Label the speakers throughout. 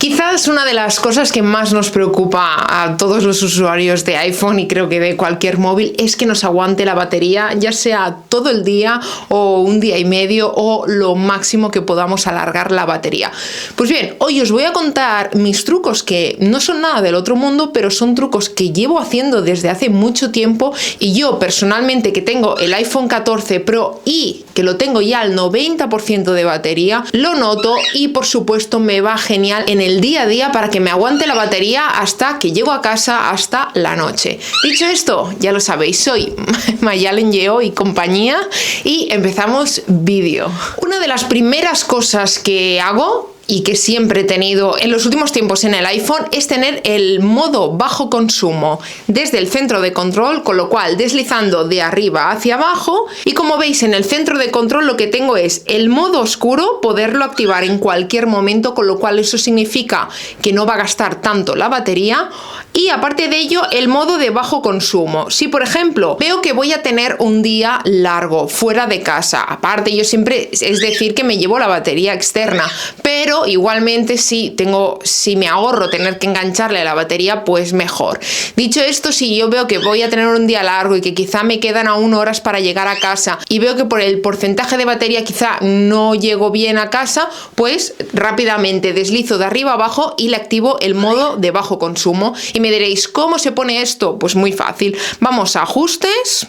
Speaker 1: Quizás una de las cosas que más nos preocupa a todos los usuarios de iPhone y creo que de cualquier móvil es que nos aguante la batería, ya sea todo el día o un día y medio o lo máximo que podamos alargar la batería. Pues bien, hoy os voy a contar mis trucos que no son nada del otro mundo, pero son trucos que llevo haciendo desde hace mucho tiempo y yo personalmente, que tengo el iPhone 14 Pro y que lo tengo ya al 90% de batería, lo noto y por supuesto me va genial en el día a día para que me aguante la batería hasta que llego a casa, hasta la noche. Dicho esto, ya lo sabéis, soy Mayalen Yeo y compañía y empezamos vídeo. Una de las primeras cosas que hago y que siempre he tenido en los últimos tiempos en el iPhone es tener el modo bajo consumo desde el centro de control, con lo cual deslizando de arriba hacia abajo, y como veis en el centro de control lo que tengo es el modo oscuro, poderlo activar en cualquier momento, con lo cual eso significa que no va a gastar tanto la batería, y aparte de ello el modo de bajo consumo. Si por ejemplo veo que voy a tener un día largo fuera de casa, aparte yo siempre, es decir, que me llevo la batería externa, pero igualmente si me ahorro tener que engancharle a la batería, pues mejor. Dicho esto, si yo veo que voy a tener un día largo y que quizá me quedan aún horas para llegar a casa y veo que por el porcentaje de batería quizá no llego bien a casa, pues rápidamente deslizo de arriba a abajo y le activo el modo de bajo consumo. Y me diréis, ¿cómo se pone esto? Pues muy fácil. Vamos a ajustes.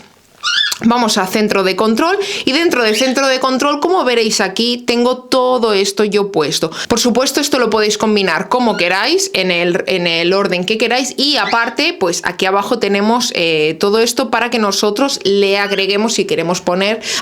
Speaker 1: Vamos a centro de control y dentro del centro de control, como veréis aquí, tengo todo esto yo puesto. Por supuesto, esto lo podéis combinar como queráis, en el orden que queráis, y aparte, pues aquí abajo tenemos todo esto para que nosotros le agreguemos si queremos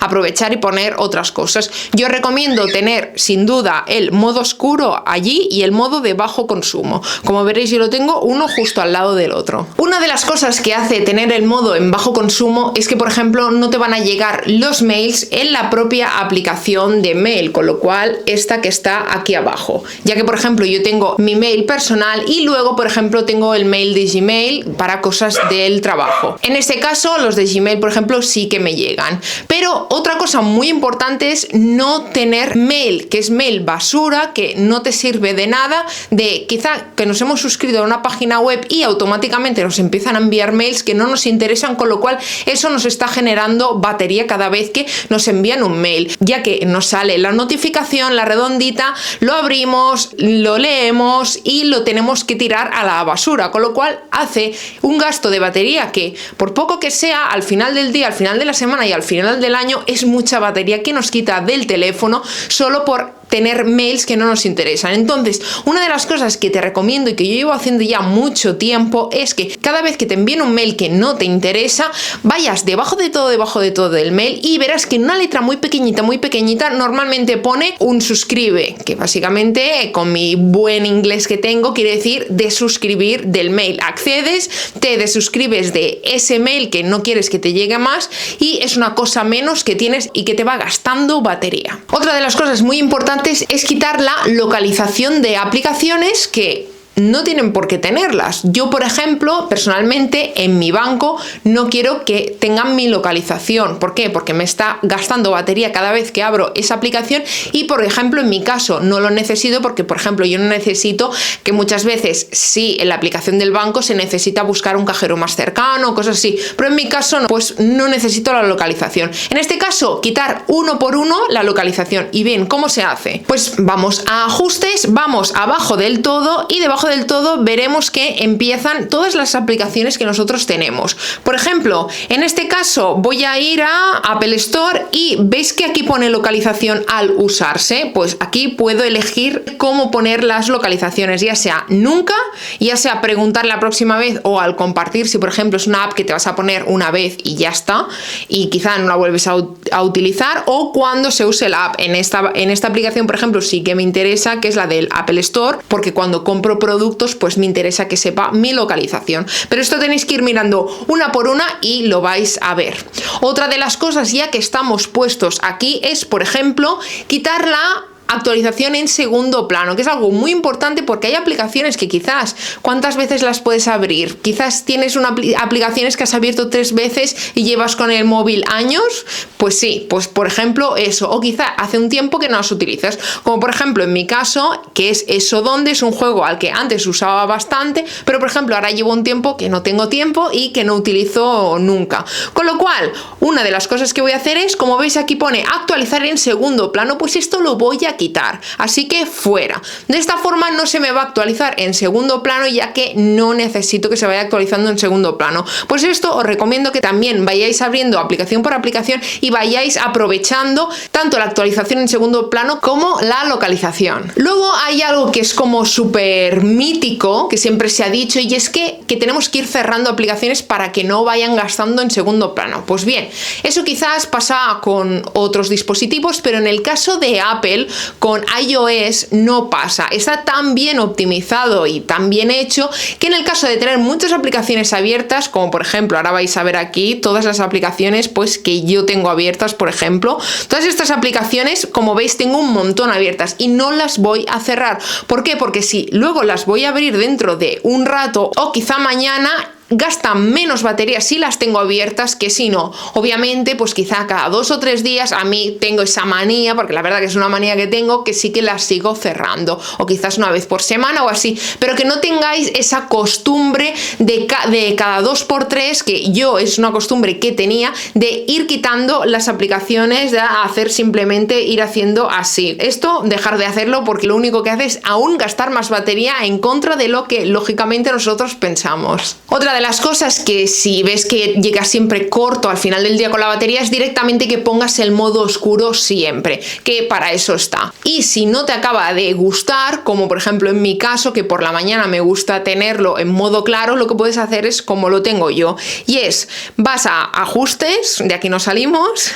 Speaker 1: aprovechar y poner otras cosas. Yo recomiendo tener sin duda el modo oscuro allí y el modo de bajo consumo. Como veréis, yo lo tengo uno justo al lado del otro. Una de las cosas que hace tener el modo en bajo consumo es que, por ejemplo, no te van a llegar los mails en la propia aplicación de mail, con lo cual esta que está aquí abajo, ya que por ejemplo yo tengo mi mail personal y luego por ejemplo tengo el mail de Gmail para cosas del trabajo. En este caso los de Gmail por ejemplo sí que me llegan, pero otra cosa muy importante es no tener mail, que es mail basura, que no te sirve de nada, de quizá que nos hemos suscrito a una página web y automáticamente nos empiezan a enviar mails que no nos interesan, con lo cual eso nos está generando batería cada vez que nos envían un mail, ya que nos sale la notificación, la redondita, lo abrimos, lo leemos y lo tenemos que tirar a la basura, con lo cual hace un gasto de batería que, por poco que sea, al final del día, al final de la semana y al final del año, es mucha batería que nos quita del teléfono solo por tener mails que no nos interesan. Entonces, una de las cosas que te recomiendo y que yo llevo haciendo ya mucho tiempo es que cada vez que te envíen un mail que no te interesa, vayas debajo de todo del mail y verás que en una letra muy pequeñita normalmente pone un suscribe, que básicamente con mi buen inglés que tengo quiere decir desuscribir del mail. Accedes, te desuscribes de ese mail que no quieres que te llegue más y es una cosa menos que tienes y que te va gastando batería. Otra de las cosas muy importantes es quitar la localización de aplicaciones que no tienen por qué tenerlas. Yo, por ejemplo, personalmente en mi banco no quiero que tengan mi localización. ¿Por qué? Porque me está gastando batería cada vez que abro esa aplicación y, por ejemplo, en mi caso no lo necesito porque, por ejemplo, yo no necesito que muchas veces, sí, en la aplicación del banco se necesita buscar un cajero más cercano, cosas así, pero en mi caso no, pues no necesito la localización. En este caso, quitar uno por uno la localización. ¿Y bien, cómo se hace? Pues vamos a ajustes, vamos abajo del todo y debajo del todo veremos que empiezan todas las aplicaciones que nosotros tenemos. Por ejemplo, en este caso voy a ir a Apple Store y veis que aquí pone localización al usarse. Pues aquí puedo elegir cómo poner las localizaciones, ya sea nunca, ya sea preguntar la próxima vez o al compartir, si por ejemplo es una app que te vas a poner una vez y ya está y quizá no la vuelves a utilizar, o cuando se use la app. En esta aplicación por ejemplo sí que me interesa, que es la del Apple Store, porque cuando compro productos pues me interesa que sepa mi localización, pero esto tenéis que ir mirando una por una y lo vais a ver. Otra de las cosas, ya que estamos puestos aquí, es por ejemplo quitar la actualización en segundo plano, que es algo muy importante porque hay aplicaciones que quizás, ¿cuántas veces las puedes abrir? Quizás tienes aplicaciones que has abierto 3 veces y llevas con el móvil años, pues sí, pues por ejemplo eso, o quizá hace un tiempo que no las utilizas, como por ejemplo en mi caso, que es Eso Donde, es un juego al que antes usaba bastante, pero por ejemplo ahora llevo un tiempo que no tengo tiempo y que no utilizo nunca, con lo cual una de las cosas que voy a hacer es, como veis aquí pone actualizar en segundo plano, pues esto lo voy a quitar, así que fuera. De esta forma no se me va a actualizar en segundo plano, ya que no necesito que se vaya actualizando en segundo plano. Pues esto os recomiendo que también vayáis abriendo aplicación por aplicación y vayáis aprovechando tanto la actualización en segundo plano como la localización. Luego hay algo que es como súper mítico, que siempre se ha dicho, y es que tenemos que ir cerrando aplicaciones para que no vayan gastando en segundo plano. Pues bien, eso quizás pasa con otros dispositivos, pero en el caso de Apple con iOS no pasa. Está tan bien optimizado y tan bien hecho que en el caso de tener muchas aplicaciones abiertas, como por ejemplo ahora vais a ver aquí todas las aplicaciones pues que yo tengo abiertas, por ejemplo, todas estas aplicaciones, como veis, tengo un montón abiertas y no las voy a cerrar. ¿Por qué? Porque si luego las voy a abrir dentro de un rato o quizá mañana, gastan menos batería si las tengo abiertas que si no. Obviamente, pues quizá cada 2 o 3 días a mí tengo esa manía, porque la verdad que es una manía que tengo, que sí que las sigo cerrando, o quizás una vez por semana o así, pero que no tengáis esa costumbre de cada 2 por 3, que yo es una costumbre que tenía, de ir quitando las aplicaciones, de hacer simplemente ir haciendo así. Esto, dejar de hacerlo, porque lo único que hace es aún gastar más batería en contra de lo que lógicamente nosotros pensamos. Otra de las cosas que si ves que llegas siempre corto al final del día con la batería es directamente que pongas el modo oscuro siempre, que para eso está. Y si no te acaba de gustar, como por ejemplo en mi caso, que por la mañana me gusta tenerlo en modo claro, lo que puedes hacer es como lo tengo yo, y es, vas a ajustes, de aquí no salimos,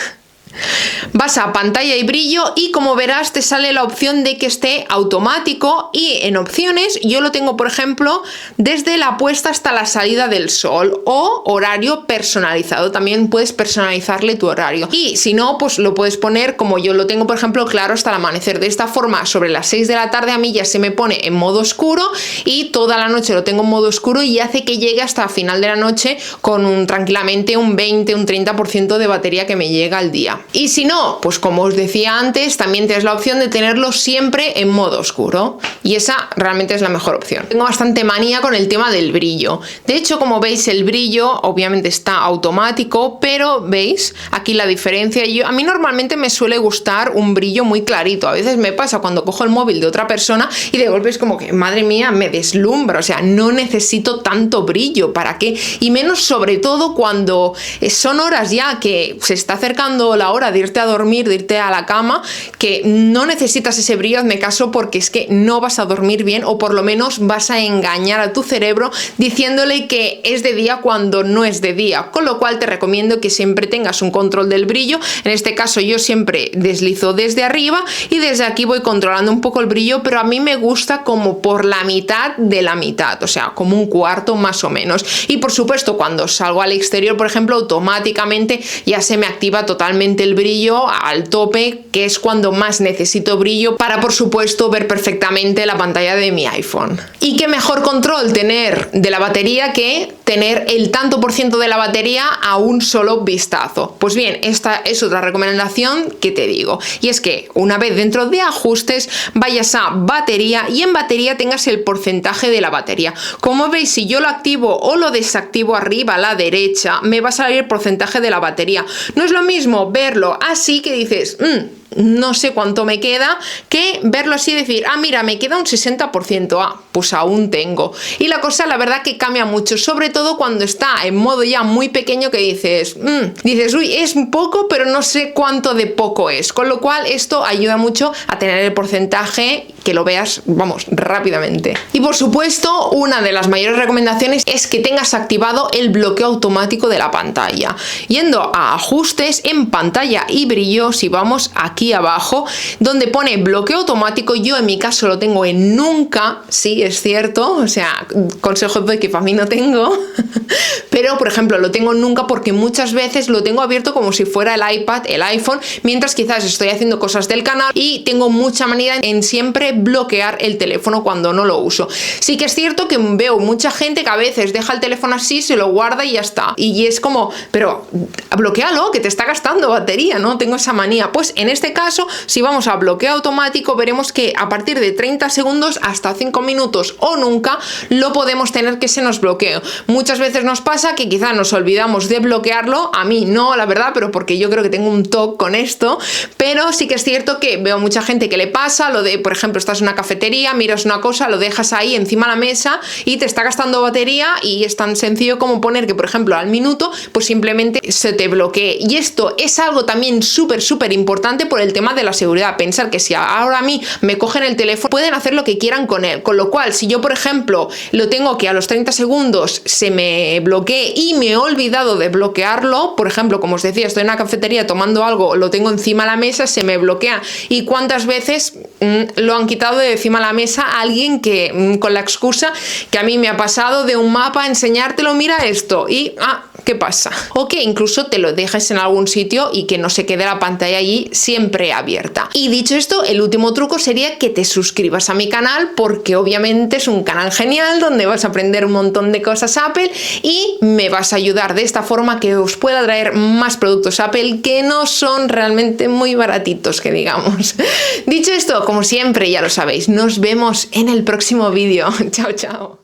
Speaker 1: vas a pantalla y brillo y como verás te sale la opción de que esté automático, y en opciones yo lo tengo por ejemplo desde la puesta hasta la salida del sol, o horario personalizado, también puedes personalizarle tu horario, y si no pues lo puedes poner como yo lo tengo por ejemplo claro hasta el amanecer. De esta forma sobre las 6 de la tarde a mí ya se me pone en modo oscuro y toda la noche lo tengo en modo oscuro y hace que llegue hasta final de la noche con tranquilamente un 20, un 30% de batería que me llega al día. Y si no, pues como os decía antes, también tienes la opción de tenerlo siempre en modo oscuro, y esa realmente es la mejor opción. Tengo bastante manía con el tema del brillo. De hecho, como veis, el brillo obviamente está automático, pero veis aquí la diferencia. A mí normalmente me suele gustar un brillo muy clarito. A veces me pasa cuando cojo el móvil de otra persona y de golpe es como que, madre mía, me deslumbra. O sea, no necesito tanto brillo, ¿para qué? Y menos sobre todo cuando son horas ya que se está acercando la hora de irte a dormir, de irte a la cama, que no necesitas ese brillo. Hazme caso, porque es que no vas a dormir bien, o por lo menos vas a engañar a tu cerebro diciéndole que es de día cuando no es de día, con lo cual te recomiendo que siempre tengas un control del brillo. En este caso yo siempre deslizo desde arriba y desde aquí voy controlando un poco el brillo, pero a mí me gusta como por la mitad de la mitad, o sea, como un cuarto más o menos. Y por supuesto cuando salgo al exterior, por ejemplo, automáticamente ya se me activa totalmente el brillo al tope, que es cuando más necesito brillo para, por supuesto, ver perfectamente la pantalla de mi iPhone. Y qué mejor control tener de la batería que tener el tanto por ciento de la batería a un solo vistazo. Pues bien, esta es otra recomendación que te digo, y es que una vez dentro de ajustes vayas a batería y en batería tengas el porcentaje de la batería. Como veis, si yo lo activo o lo desactivo arriba a la derecha, me va a salir el porcentaje de la batería. No es lo mismo verlo así, que dices, no sé cuánto me queda, que verlo así y decir, ah, mira, me queda un 60%, ah, pues aún tengo. Y la cosa, la verdad, que cambia mucho, sobre todo cuando está en modo ya muy pequeño, que dices, uy, es un poco, pero no sé cuánto de poco es. Con lo cual, esto ayuda mucho a tener el porcentaje, que lo veas, vamos, rápidamente. Y por supuesto, una de las mayores recomendaciones es que tengas activado el bloqueo automático de la pantalla. Yendo a ajustes, en pantalla y brillo, si vamos aquí aquí abajo, donde pone bloqueo automático. Yo en mi caso lo tengo en nunca, sí, es cierto, o sea, consejos de que para mí no tengo, pero por ejemplo lo tengo en nunca porque muchas veces lo tengo abierto como si fuera el iPad, el iPhone, mientras quizás estoy haciendo cosas del canal y tengo mucha manía en siempre bloquear el teléfono cuando no lo uso. Sí que es cierto que veo mucha gente que a veces deja el teléfono así, se lo guarda y ya está. Y es como, pero bloquealo, que te está gastando batería, ¿no? Tengo esa manía. Pues en este caso, si vamos a bloqueo automático, veremos que a partir de 30 segundos hasta 5 minutos o nunca lo podemos tener que se nos bloquee. Muchas veces nos pasa que quizá nos olvidamos de bloquearlo, a mí no, la verdad, pero porque yo creo que tengo un toque con esto, pero sí que es cierto que veo mucha gente que le pasa lo de, por ejemplo, estás en una cafetería, miras una cosa, lo dejas ahí encima de la mesa y te está gastando batería y es tan sencillo como poner que, por ejemplo, al minuto, pues simplemente se te bloquee. Y esto es algo también súper importante por el tema de la seguridad. Pensar que si ahora a mí me cogen el teléfono, pueden hacer lo que quieran con él. Con lo cual, si yo, por ejemplo, lo tengo que a los 30 segundos se me bloquee y me he olvidado de bloquearlo, por ejemplo, como os decía, estoy en una cafetería tomando algo, lo tengo encima de la mesa, se me bloquea. ¿Y cuántas veces lo han quitado de encima de la mesa a alguien que con la excusa que a mí me ha pasado de un mapa enseñártelo, mira esto, y ¿qué pasa? O que incluso te lo dejes en algún sitio y que no se quede la pantalla allí siempre abierta. Y dicho esto, el último truco sería que te suscribas a mi canal, porque obviamente es un canal genial donde vas a aprender un montón de cosas Apple y me vas a ayudar de esta forma que os pueda traer más productos Apple que no son realmente muy baratitos, que digamos. Dicho esto, como siempre, ya lo sabéis, nos vemos en el próximo vídeo. Chao, chao.